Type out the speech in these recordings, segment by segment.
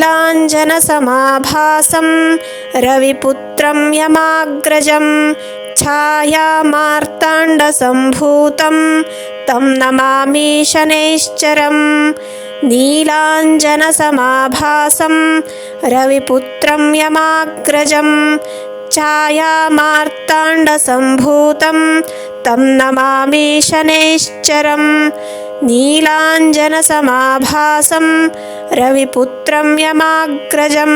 नीलाञ्जनसमाभासं रविपुत्रं यमाग्रजं छायामार्ताण्डसम्भूतं तं नमामि शनैश्चरम्। नीलाञ्जनसमाभासं रविपुत्रं यमाग्रजं छायामार्ताण्डसम्भूतं तं नमामि शनैश्चरम्। नीलाञ्जनसमाभासं रविपुत्रं यमाग्रजं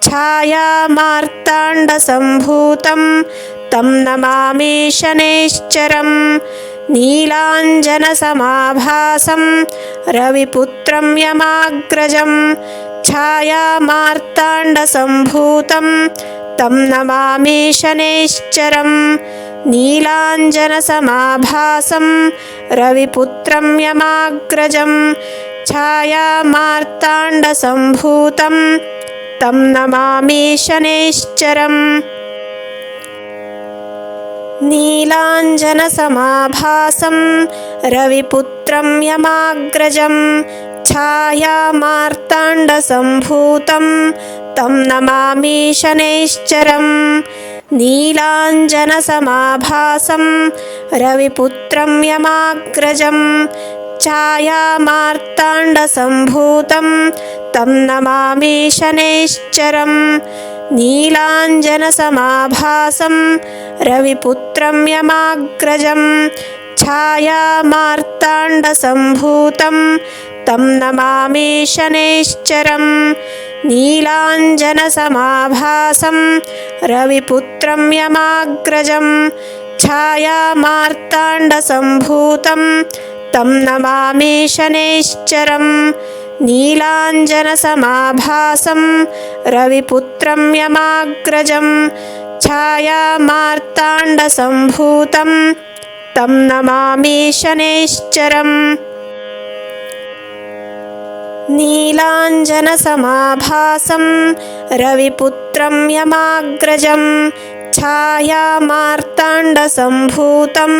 छायामार्ताण्डसम्भूतं तं नमामि शनैश्चरम्। नीलाञ्जनसमाभासं रविपुत्रं यमाग्रजं छायामार्ताण्डसम्भूतं तं नमामि शनैश्चरम्। नीलाञ्जनसमाभासं रविपुत्रं यमाग्रजं छायामार्ताण्डसम्भूतं तं नमामि शनैश्चरम्। नीलाञ्जनसमाभासं रविपुत्रं यमाग्रजं छायामार्ताण्डसम्भूतं तं नमामि शनैश्चरम्। नीलाञ्जनसमाभासं रविपुत्रं यमाग्रजं छायामार्ताण्डसम्भूतं तं नमामि शनैश्चरम्। नीलाञ्जनसमाभासं रविपुत्रं यमाग्रजं छायामार्ताण्डसम्भूतं तं नमामि शनैश्चरम्। नीलाञ्जनसमाभासं रविपुत्रं यमाग्रजं छायामार्ताण्डसम्भूतं तं नमामि शनैश्चरम्। नीलाञ्जनसमाभासं रविपुत्रं यमाग्रजं छायामार्ताण्डसम्भूतं तं नमामि शनैश्चरम्। नीलाञ्जनसमाभासं रविपुत्रं यमाग्रजं छायामार्ताण्डसम्भूतं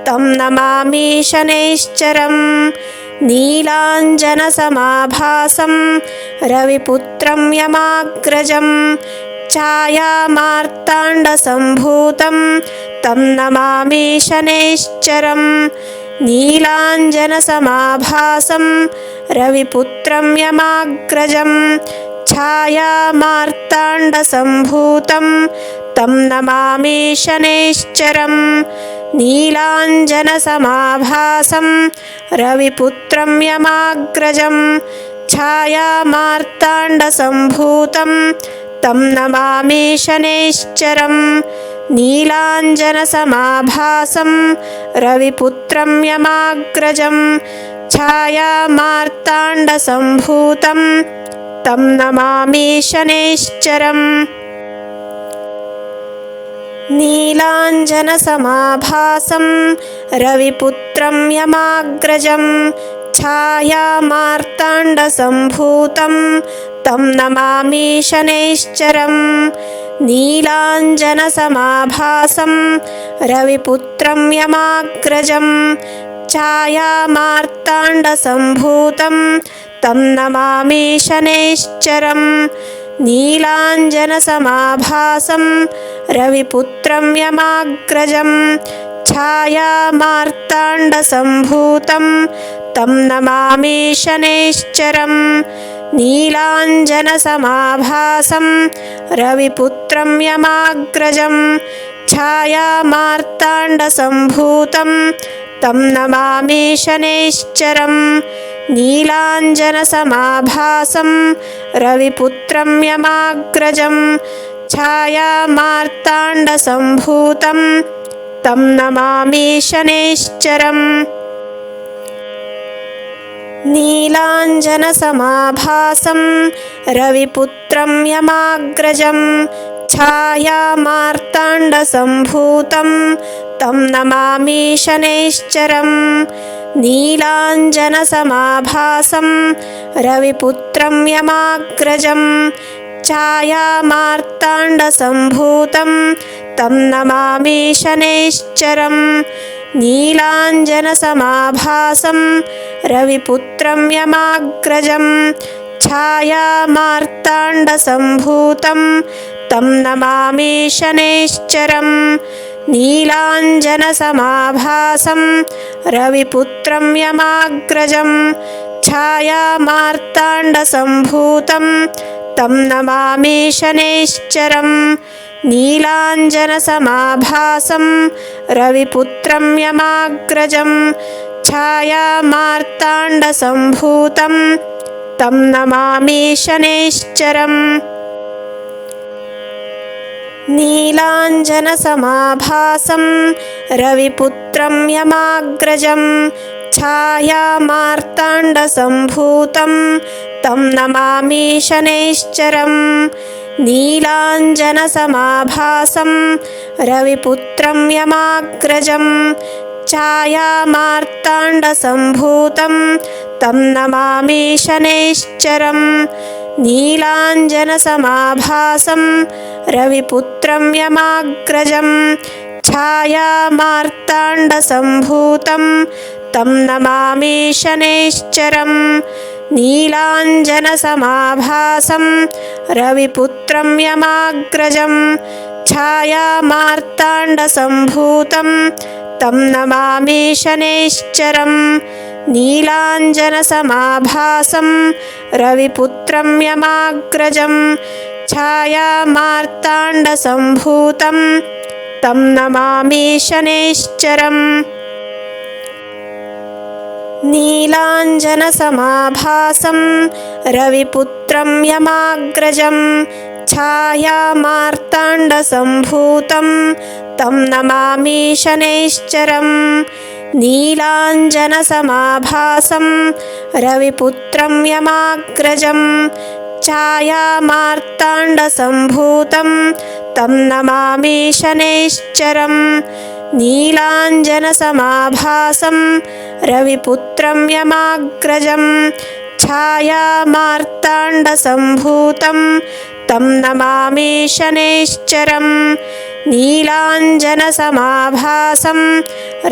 तं नमामि शनैश्चरम्। नीलाञ्जनसमाभासं रविपुत्रं यमाग्रजं छायामार्ताण्डसम्भूतं तं नमामि शनैश्चरम्। नीलाञ्जनसमाभासं रविपुत्रं यमाग्रजं छायामार्ताण्डसम्भूतं तं नमामि शनैश्चरम्। नीलाञ्जनसमाभासं रविपुत्रं यमाग्रजं छायामार्ताण्डसम्भूतं तं नमामि शनैश्चरम्। नीलाञ्जनसमाभासं रविपुत्रं यमाग्रजं छायामार्ताण्डसम्भूतं तं नमामि शनैश्चरम्। नीलाञ्जनसमाभासं रविपुत्रं यमाग्रजं छायामार्ताण्डसम्भूतं तं नमामि शनैश्चरम्। नीलाञ्जनसमाभासं रविपुत्रं यमाग्रजं छायामार्ताण्डसम्भूतं तं नमामि शनैश्चरम्। नीलाञ्जनसमाभासं रविपुत्रं यमाग्रजं छायामार्ताण्डसम्भूतं तं नमामि शनैश्चरम्। नीलाञ्जनसमाभासं रविपुत्रं यमाग्रजं छायामार्ताण्डसम्भूतं तं नमामि शनैश्चरम्। नीलाञ्जनसमाभासं रविपुत्रं यमाग्रजं छायामार्ताण्डसम्भूतं तं नमामि शनैश्चरम्। नीलाञ्जनसमाभासं रविपुत्रं यमाग्रजं छायामार्ताण्डसम्भूतं तं नमामि शनैश्चरम्। नीलाञ्जनसमाभासं रविपुत्रं यमाग्रजं छायामार्ताण्डसम्भूतं तं नमामि शनैश्चरम्। नीलाञ्जनसमाभासं रविपुत्रं यमाग्रजं छायामार्ताण्डसम्भूतं तं नमामि शनैश्चरम् नीलाञ्जनसमाभासं रविपुत्रं यमाग्रजं छायामार्ताण्डसम्भूतं तं नमामि शनैश्चरम् नीलाञ्जनसमाभासं रविपुत्रं यमाग्रजं छायामार्ताण्डसम्भूतं तं नमामि शनैश्चरम् नीलाञ्जनसमाभासं रविपुत्रं यमाग्रजं छायामार्ताण्डसम्भूतं तं नमामि शनैश्चरम् नीलाञ्जनसमाभासं रविपुत्रं यमाग्रजं छायामार्ताण्डसम्भूतं तं नमामि शनैश्चरम् नीलाञ्जनसमाभासं रविपुत्रं यमाग्रजं छायामार्ताण्डसम्भूतं तं नमामि शनैश्चरम् नीलाञ्जनसमाभासं रविपुत्रं यमाग्रजं छायामार्ताण्डसम्भूतं तं नमामि शनैश्चरम् नीलाञ्जनसमाभासं रविपुत्रं यमाग्रजं छायामार्ताण्डसम्भूतं तं नमामि शनैश्चरम् नीलाञ्जनसमाभासं रविपुत्रं यमाग्रजं छायामार्ताण्डसम्भूतं तं नमामि शनैश्चरम् नीलाञ्जनसमाभासं रविपुत्रं यमाग्रजं छायामार्ताण्डसम्भूतं तं नमामि शनैश्चरम् नीलाञ्जनसमाभासं रविपुत्रं यमाग्रजं छायामार्ताण्डसम्भूतं तं नमामि शनैश्चरम् नीलाञ्जनसमाभासं रविपुत्रं यमाग्रजं छायामार्ताण्डसम्भूतं तं नमामि शनैश्चरम् नीलाञ्जनसमाभासं रविपुत्रं यमाग्रजं छायामार्ताण्डसम्भूतं तं नमामि शनैश्चरम् नीलाञ्जनसमाभासं रविपुत्रं यमाग्रजं छायामार्ताण्डसम्भूतं तं नमामि शनैश्चरम् नीलाञ्जनसमाभासं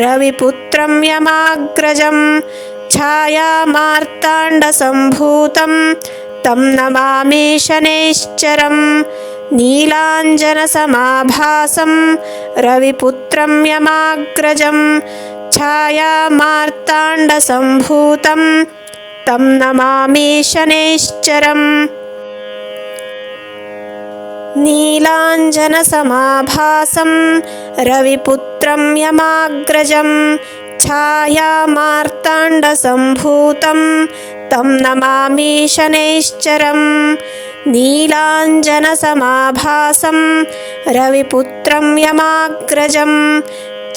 रविपुत्रं यमाग्रजं छायामार्ताण्डसम्भूतं तं नमामि शनैश्चरम् नीलाञ्जनसमाभासं रविपुत्रं यमाग्रजं छायामार्ताण्डसम्भूतं तं नमामि शनैश्चरम् नीलाञ्जनसमाभासं रविपुत्रं यमाग्रजं छायामार्ताण्डसम्भूतं तं नमामि शनैश्चरम् नीलाञ्जनसमाभासं रविपुत्रं यमाग्रजं छायामार्ताण्डसम्भूतं तं नमामि शनैश्चरम् नीलाञ्जनसमाभासं रविपुत्रं यमाग्रजं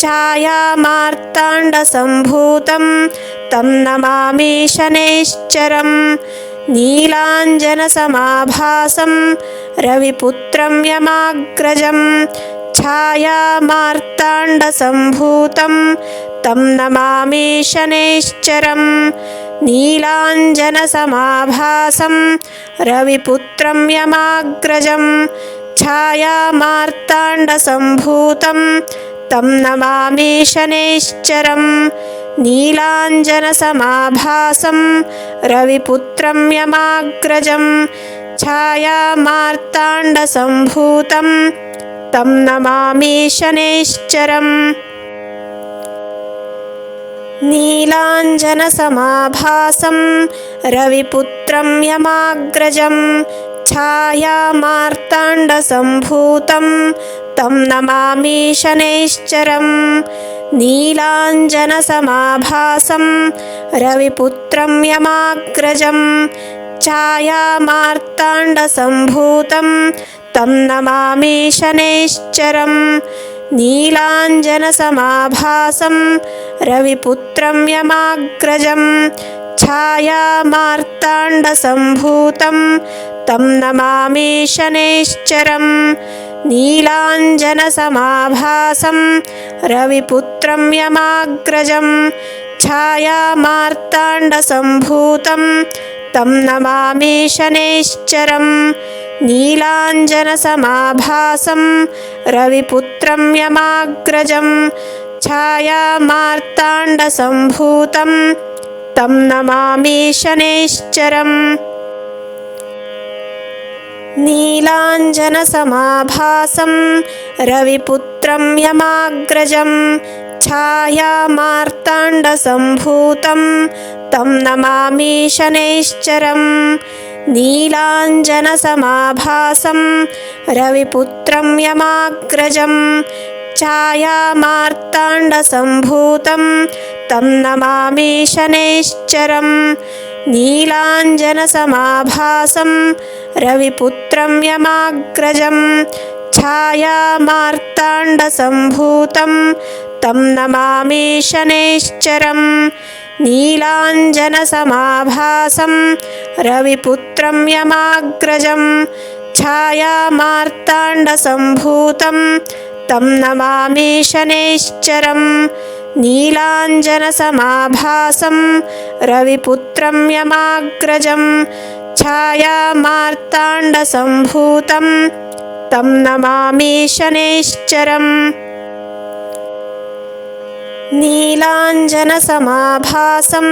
छायामार्ताण्डसम्भूतं तं नमामि शनैश्चरम् नीलाञ्जनसमाभासं रविपुत्रं यमाग्रजं छायामार्ताण्डसम्भूतं तं नमामि शनैश्चरम् नीलाञ्जनसमाभासं रविपुत्रं यमाग्रजं छायामार्ताण्डसम्भूतं तं नमामि शनैश्चरम् नीलाञ्जनसमाभासं रविपुत्रं यमाग्रजं छायामार्ताण्डसम्भूतं तं नमामि शनैश्चरम् नीलाञ्जनसमाभासं रविपुत्रं यमाग्रजं छायामार्ताण्डसम्भूतं तं नमामि शनैश्चरम् नीलाञ्जनसमाभासं रविपुत्रं यमाग्रजं छायामार्ताण्डसम्भूतं तं नमामि शनैश्चरम् नीलाञ्जनसमाभासं रविपुत्रं यमाग्रजं छायामार्ताण्डसम्भूतं तं नमामि शनैश्चरम् नीलाञ्जनसमाभासं रविपुत्रं यमाग्रजं छायामार्ताण्डसम्भूतं तं नमामि शनैश्चरम् नीलाञ्जनसमाभासं रविपुत्रं यमाग्रजं छायामार्ताण्डसम्भूतं तं नमामि शनैश्चरम् नीलाञ्जनसमाभासं रविपुत्रं यमाग्रजं छायामार्ताण्डसम्भूतं तं नमामि शनैश्चरम् नीलाञ्जनसमाभासं रविपुत्रं यमाग्रजं छायामार्ताण्डसम्भूतं तं नमामि शनैश्चरम् नीलाञ्जनसमाभासं रविपुत्रं यमाग्रजं छायामार्ताण्डसम्भूतं तं नमामि शनैश्चरम् नीलाञ्जनसमाभासं रविपुत्रं यमाग्रजं छायामार्ताण्डसम्भूतं तं नमामि शनैश्चरम् नीलाञ्जनसमाभासं रविपुत्रं यमाग्रजं छायामार्ताण्डसम्भूतं तं नमामि शनैश्चरम् नीलाञ्जनसमाभासं रविपुत्रं यमाग्रजं छायामार्ताण्डसम्भूतं तं नमामि शनैश्चरम् नीलाञ्जनसमाभासं रविपुत्रं यमाग्रजं छायामार्ताण्डसम्भूतं तं नमामि शनैश्चरम् नीलाञ्जनसमाभासं रविपुत्रं यमाग्रजं छायामार्ताण्डसम्भूतं तं नमामि शनैश्चरम् नीलाञ्जनसमाभासं रविपुत्रं यमाग्रजं छायामार्ताण्डसम्भूतं तं नमामि शनैश्चरम् नीलाञ्जनसमाभासं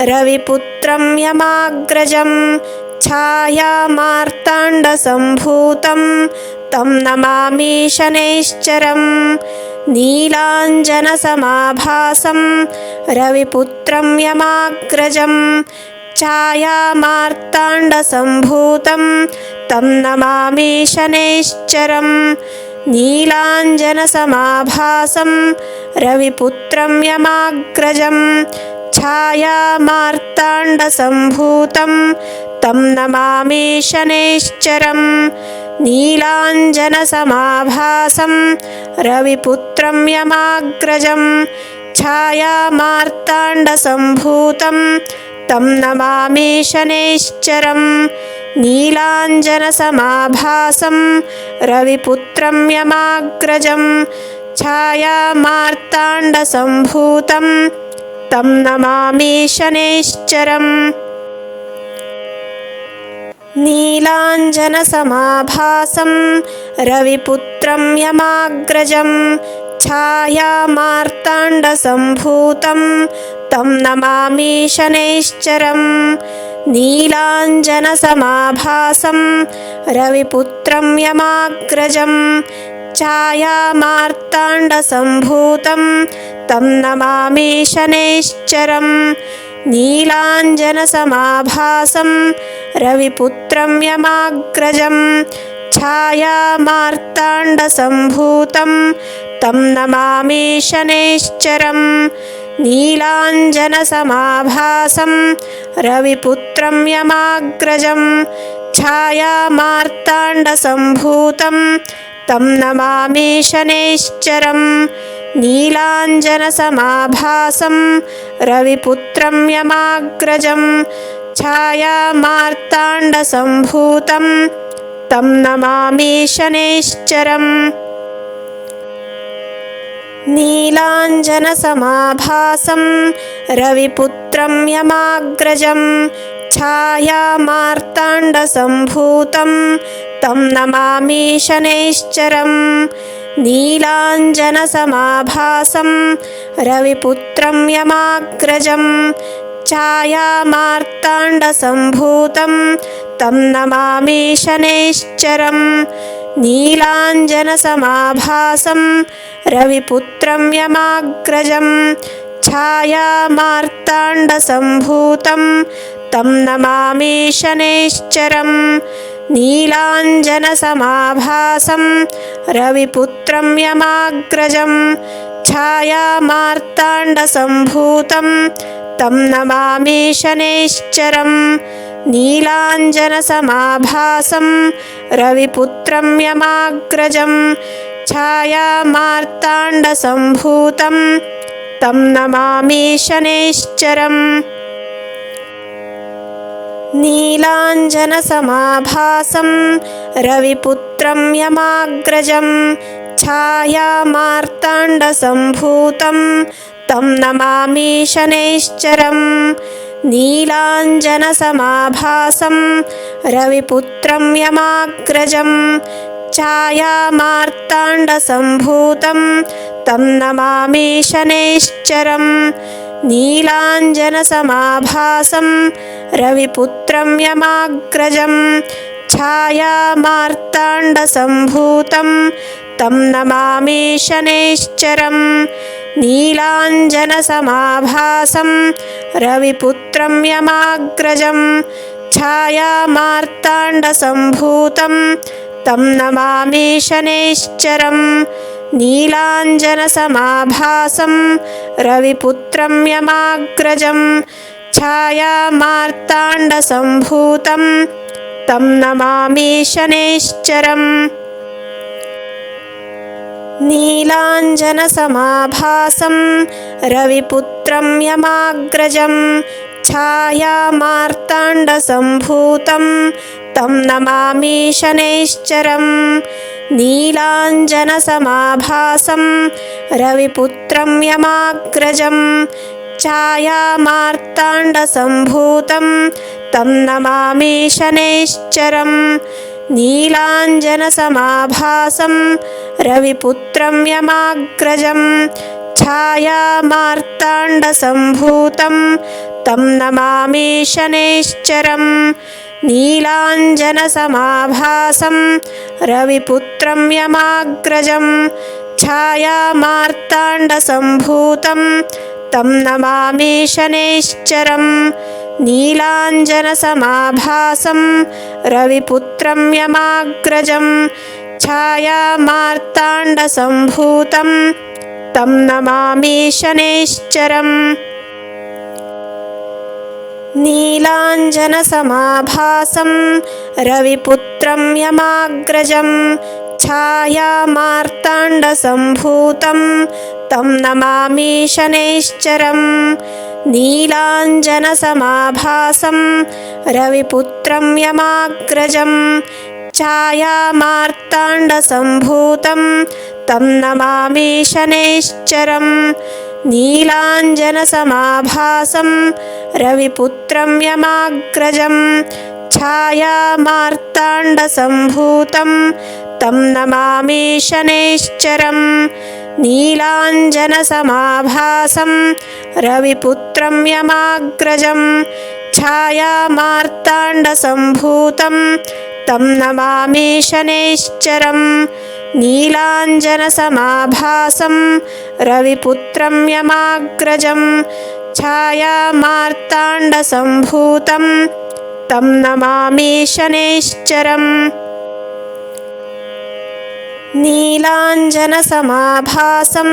रविपुत्रं यमाग्रजं छायामार्ताण्डसम्भूतं तं नमामि शनैश्चरम् नीलाञ्जनसमाभासं रविपुत्रं यमाग्रजं छायामार्ताण्डसम्भूतं तं नमामि शनैश्चरम् नीलाञ्जनसमाभासं रविपुत्रं यमाग्रजं छायामार्ताण्डसम्भूतं तं नमामि शनैश्चरम् नीलाञ्जनसमाभासं रविपुत्रं यमाग्रजं छायामार्ताण्डसम्भूतं तं नमामि शनैश्चरम् नीलाञ्जनसमाभासं रविपुत्रं यमाग्रजं छायामार्ताण्डसम्भूतं तं नमामि शनैश्चरम् नीलाञ्जनसमाभासं रविपुत्रं यमाग्रजं छायामार्ताण्डसम्भूतं तं नमामि शनैश्चरम् नीलाञ्जनसमाभासं रविपुत्रं यमाग्रजं छायामार्ताण्डसम्भूतं तं नमामि शनैश्चरम् नीलाञ्जनसमाभासं रविपुत्रं यमाग्रजं छायामार्ताण्डसम्भूतं तं नमामि शनैश्चरम् नीलाञ्जनसमाभासं रविपुत्रं यमाग्रजं छायामार्ताण्डसम्भूतं तं नमामि शनैश्चरम् नीलाञ्जनसमाभासं रविपुत्रं यमाग्रजं छायामार्ताण्डसम्भूतं तं नमामि शनैश्चरम् नीलाञ्जनसमाभासं रविपुत्रं यमाग्रजं छायामार्ताण्डसम्भूतं तं नमामि शनैश्चरम् नीलाञ्जनसमाभासं रविपुत्रं यमाग्रजं छायामार्ताण्डसम्भूतं तं नमामि शनैश्चरम् नीलाञ्जनसमाभासं रविपुत्रं यमाग्रजं छायामार्ताण्डसम्भूतं तं नमामि शनैश्चरम् नीलाञ्जनसमाभासं रविपुत्रं यमाग्रजं छायामार्ताण्डसम्भूतं तं नमामि शनैश्चरम् नीलाञ्जनसमाभासं रविपुत्रं यमाग्रजं छायामार्ताण्डसम्भूतं तं नमामि शनैश्चरम् नीलाञ्जनसमाभासं रविपुत्रं यमाग्रजं छायामार्ताण्डसम्भूतं तं नमामि शनैश्चरम् नीलाञ्जनसमाभासं रविपुत्रं यमाग्रजं छायामार्ताण्डसम्भूतं तं नमामि शनैश्चरम् नीलाञ्जनसमाभासं रविपुत्रं यमाग्रजं छायामार्ताण्डसम्भूतं तं नमामि शनैश्चरं नीलाञ्जनसमाभासं रविपुत्रं यमाग्रजं छायामार्ताण्डसम्भूतं तं नमामि शनैश्चरं नीलाञ्जनसमाभासं रविपुत्रं यमाग्रजं छायामार्ताण्डसम्भूतं तं नमामि शनैश्चरं नीलाञ्जनसमाभासं रविपुत्रं यमाग्रजं छायामार्ताण्डसम्भूतं तं नमामि शनैश्चरं नीलाञ्जनसमाभासं रविपुत्रं यमाग्रजं छायामार्ताण्डसम्भूतं तं नमामि शनैश्चरं नीलाञ्जनसमाभासं रविपुत्रं यमाग्रजं छायामार्ताण्डसम्भूतं तं नमामि शनैश्चरं नीलाञ्जनसमाभासं रविपुत्रं यमाग्रजं छायामार्ताण्डसम्भूतं तं नमामि शनैश्चरं नीलाञ्जनसमाभासं रविपुत्रं यमाग्रजं छायामार्ताण्डसम्भूतं तं नमामि शनैश्चरं नीलाञ्जनसमाभासं रविपुत्रं यमाग्रजं छायामार्ताण्डसम्भूतं तं नमामि शनैश्चरं नीलाञ्जनसमाभासं रविपुत्रं यमाग्रजं छायामार्ताण्डसम्भूतं तं नमामि शनैश्चरं नीलाञ्जनसमाभासं रविपुत्रं यमाग्रजं छायामार्ताण्डसम्भूतं तं नमामि शनैश्चरं नीलाञ्जनसमाभासं रविपुत्रं यमाग्रजं छायामार्ताण्डसम्भूतं तं नमामि शनैश्चरं नीलाञ्जनसमाभासं रविपुत्रं यमाग्रजं छायामार्ताण्डसम्भूतं तं नमामि शनैश्चरं नीलाञ्जनसमाभासं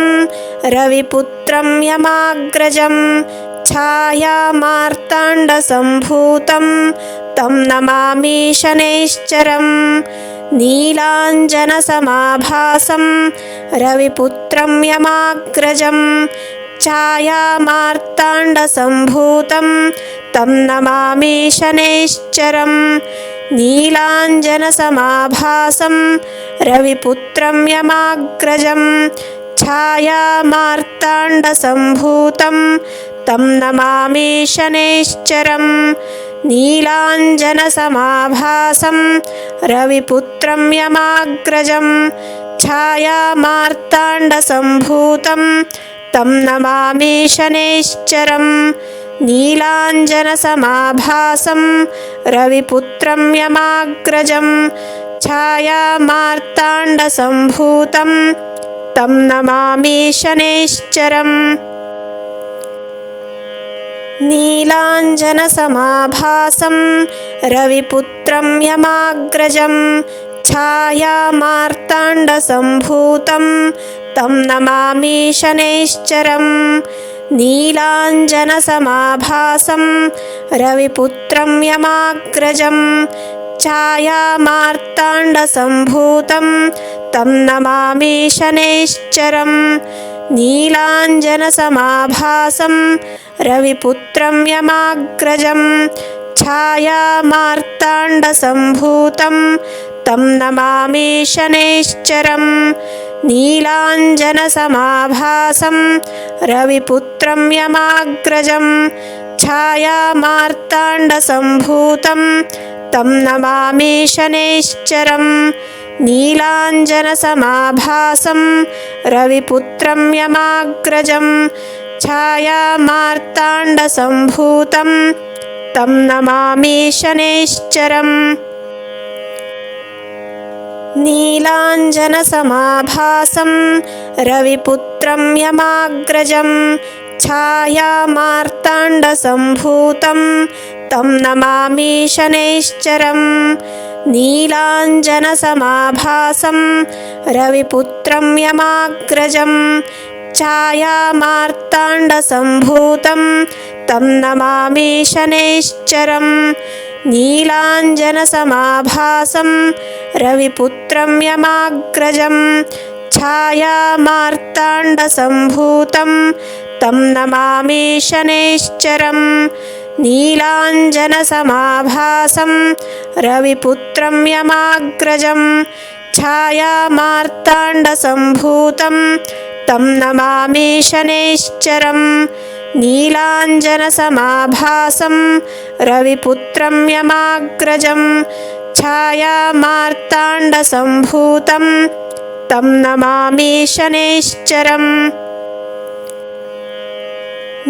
रविपुत्रं यमाग्रजं छायामार्ताण्डसम्भूतं तं नमामि शनैश्चरं नीलाञ्जनसमाभासं रविपुत्रं यमाग्रजं छायामार्ताण्डसम्भूतं तं नमामि शनैश्चरं नीलाञ्जनसमाभासं रविपुत्रं यमाग्रजं छायामार्ताण्डसम्भूतं तं नमामि शनैश्चरं नीलाञ्जनसमाभासं रविपुत्रं यमाग्रजं छायामार्ताण्डसम्भूतं तं नमामि शनैश्चरं नीलाञ्जनसमाभासं रविपुत्रं यमाग्रजं छायामार्ताण्डसम्भूतं तं नमामि शनैश्चरं नीलाञ्जनसमाभासं रविपुत्रं यमाग्रजं छायामार्ताण्डसम्भूतं तं नमामि शनैश्चरं नीलाञ्जनसमाभासं रविपुत्रं यमाग्रजं छायामार्ताण्डसम्भूतं तं नमामि शनैश्चरं नीलाञ्जनसमाभासं रविपुत्रं यमाग्रजं छायामार्ताण्डसम्भूतं तं नमामि शनैश्चरं नीलाञ्जनसमाभासं रविपुत्रं यमाग्रजं छायामार्ताण्डसम्भूतं तं नमामि शनैश्चरं नीलाञ्जनसमाभासं रविपुत्रं यमाग्रजं छायामार्ताण्डसम्भूतं तं नमामि शनैश्चरं नीलाञ्जनसमाभासं रविपुत्रं यमाग्रजं छायामार्ताण्डसम्भूतं तं नमामि शनैश्चरम् नीलाञ्जनसमाभासं रविपुत्रं यमाग्रजं छायामार्ताण्डसम्भूतं तं नमामि शनैश्चरम् नीलाञ्जनसमाभासं रविपुत्रं यमाग्रजं छायामार्ताण्डसम्भूतं तं नमामि शनैश्चरम् नीलाञ्जनसमाभासं रविपुत्रं यमाग्रजं छायामार्ताण्डसम्भूतं तं नमामि शनैश्चरम् नीलाञ्जनसमाभासं रविपुत्रं यमाग्रजं छायामार्ताण्डसम्भूतं तं नमामि शनैश्चरम्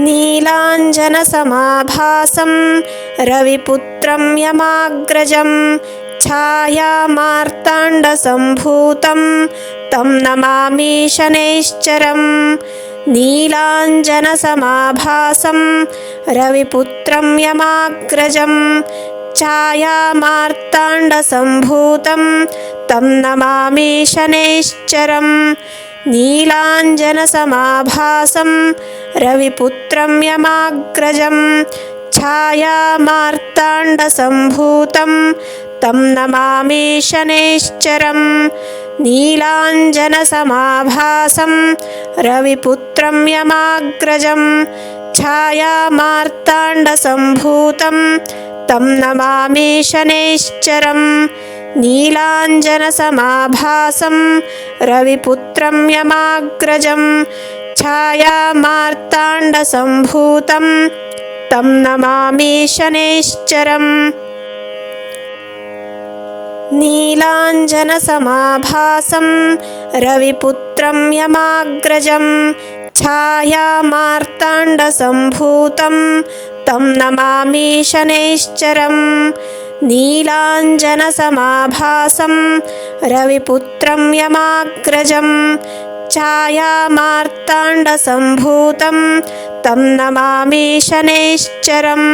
नीलाञ्जनसमाभासं रविपुत्रं यमाग्रजं छायामार्ताण्डसम्भूतं तं नमामि शनैश्चरम् नीलाञ्जनसमाभासं रविपुत्रं यमाग्रजं छायामार्ताण्डसम्भूतं तं नमामि शनैश्चरम् नीलाञ्जनसमाभासं रविपुत्रं यमाग्रजं छायामार्ताण्डसम्भूतं तं नमामि शनैश्चरम् नीलाञ्जनसमाभासं रविपुत्रं यमाग्रजं छायामार्ताण्डसम्भूतं तं नमामि शनैश्चरम् नीलाञ्जनसमाभासं रविपुत्रं यमाग्रजं छायामार्ताण्डसम्भूतं तं नमामि शनैश्चरम् नीलाञ्जनसमाभासं रविपुत्रं यमाग्रजं छायामार्ताण्डसम्भूतं तं नमामि शनैश्चरम् नीलाञ्जनसमाभासं रविपुत्रं यमाग्रजं छायामार्ताण्डसम्भूतं तं नमामि शनैश्चरम्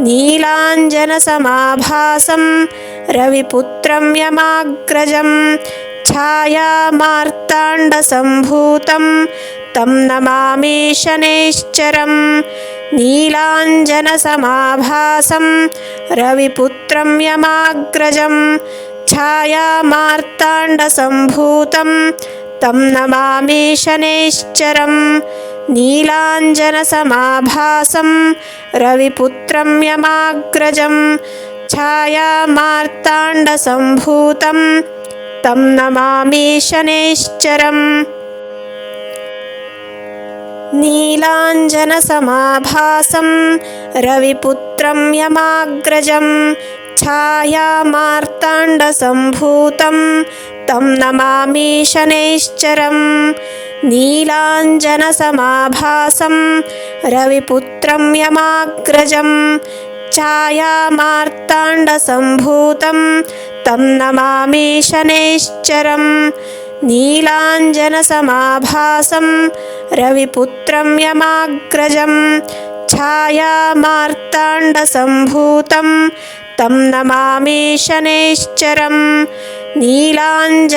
नीलाञ्जनसमाभासं रविपुत्रं यमाग्रजं छायामार्ताण्डसम्भूतं तं नमामि शनैश्चरम् नीलाञ्जनसमाभासं रविपुत्रं यमाग्रजं छायामार्ताण्डसम्भूतं तं नमामि शनैश्चरम् नीलाञ्जनसमाभासं रविपुत्रं यमाग्रजं छायामार्ताण्डसम्भूतं तं नमामि शनैश्चरम् नीलाञ्जनसमाभासं रविपुत्रं यमाग्रजं छायामार्ताण्डसम्भूतं तं नमामि शनैश्चरम् नीलाञ्जनसमाभासं रविपुत्रं यमाग्रजं छायामार्ताण्डसम्भूतं तं नमामि शनैश्चरम् नीलाञ्जनसमाभासं रविपुत्रं यमाग्रजं छायामार्ताण्डसम्भूतं तं नमामि शनैश्चरम् नीलाञ्जनसमाभासं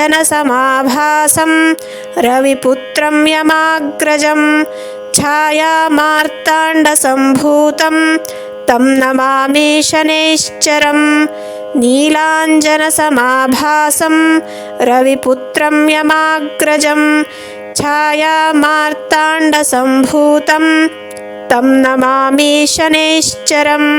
रविपुत्रं यमाग्रजं छायामार्ताण्डसम्भूतं तं नमामि शनैश्चरम् नीलाञ्जनसमाभासं रविपुत्रं यमाग्रजं छायामार्ताण्डसम्भूतं तं नमामि शनैश्चरम्